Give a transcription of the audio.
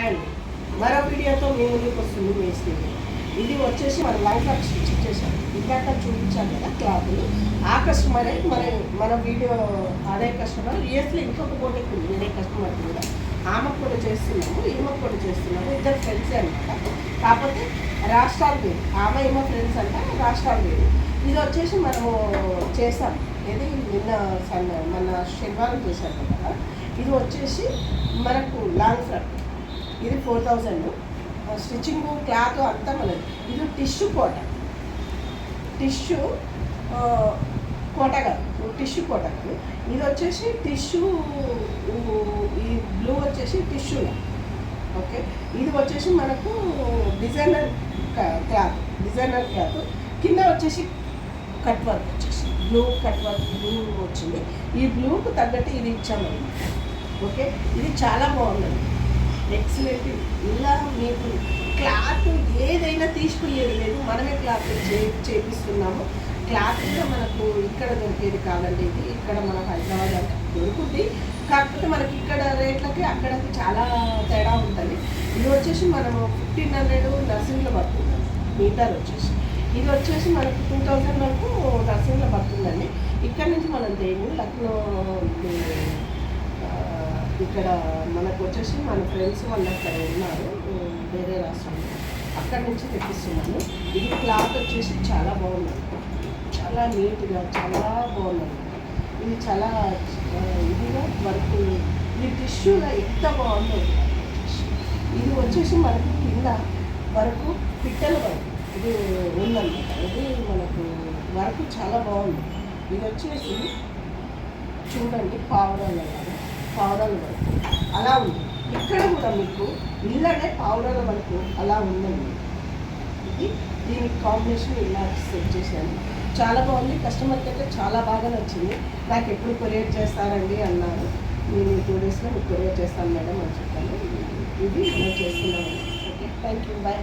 అండి, మరో వీడియోతో మీ ముందుకు వస్తుంది మీ స్టేజ్. ఇది వచ్చేసి మన లైఫ్ స్టిచ్ చేశాం. ఇందాక చూపించాను కదా క్లాతులు. ఆ కస్టమరే మన వీడియో అదే కస్టమర్ యూఎస్లో ఇంకొక పోటీకి ఉంది వేరే కస్టమర్ కూడా. ఆమెకు కూడా చేస్తున్నాము, ఈమెకు కూడా చేస్తున్నాము. ఇద్దరు ఫ్రెండ్సే అనమాట. కాకపోతే రాష్ట్రాలు వేరు. ఆమె ఏమో ఫ్రెండ్స్ అంట, రాష్ట్రాలు వేరు. ఇది వచ్చేసి మనము చేసాం. ఇది మన శనివారం చేశాం కదా. ఇది వచ్చేసి మనకు లాంగ్ ఫ్రాక్. ఇది 4000. స్టిచ్చింగ్ క్లాత్ అంతా మనది. ఇది టిష్యూ కోట, టిష్యూ కోట కాదు, టిష్యూ కోట కాదు. ఇది వచ్చేసి టిష్యూ, ఈ బ్లూ వచ్చేసి టిష్యూలో. ఓకే, ఇది వచ్చేసి మనకు డిజైనర్ క్లాత్. కింద వచ్చేసి కట్ వర్క్ వచ్చేసి బ్లూ కట్ వర్క్ బ్లూ వచ్చింది. ఈ బ్లూకు తగ్గట్టు ఇది ఇచ్చామన్నమాట. ఓకే, ఇది చాలా బాగుందండి, ఎక్సలెంట్. ఇలా మీకు క్లాత్ ఏదైనా తీసుకునేది లేదు, మనమే క్లాత్ చేపిస్తున్నాము. క్లాత్ కూడా మనకు ఇక్కడ దొరికేది కాదండి. ఇది ఇక్కడ మన హైదరాబాద్ అంటే దొరుకుతుంది, కాకపోతే మనకి ఇక్కడ రేట్లకి అక్కడికి చాలా తేడా ఉంటుంది. ఇది వచ్చేసి మనము 1500 నర్సింగ్లో పడుతుంది మీటర్ వచ్చేసి. ఇది వచ్చేసి మనకు 2000 వరకు నర్సింగ్లో పడుతుందండి. ఇక్కడ నుంచి మనం దేని లక్నో ఇక్కడ మనకు వచ్చేసి మన ఫ్రెండ్స్ వాళ్ళు అక్కడ ఉన్నారు వేరే రాష్ట్రంలో, అక్కడి నుంచి తెప్పిస్తున్నాను. ఇది క్లాత్ వచ్చేసి చాలా బాగుంది, చాలా నీట్గా చాలా బాగుంది. ఇది చాలా ఇదిగా వర్క్, ఇది టిష్యూగా ఎంత బాగుందో. ఇది వచ్చేసి మనకు కింద వరకు పిట్టల వర్క్ ఇది ఉందన్నమాట. ఇది మనకు వర్క్ చాలా బాగుంది. ఇది వచ్చేసి చూడండి పావురాల వరకు అలా ఉంది. ఇక్కడ కూడా మీకు ఇళ్ళనే పావురాల వరకు అలా ఉందండి. ఇది దీనికి కాంబినేషన్ ఇలా సెట్ చేశాను, చాలా బాగుంది. కస్టమర్కి అయితే చాలా బాగా నచ్చింది. నాకు ఎప్పుడు కొరియర్ చేస్తారండి అన్నారు. నేను 2 డేస్లో మీకు కొరియర్ చేస్తాను మేడం అని చెప్పాను. ఇది మనం చేస్తున్నామండి. Okay, thank you, bye.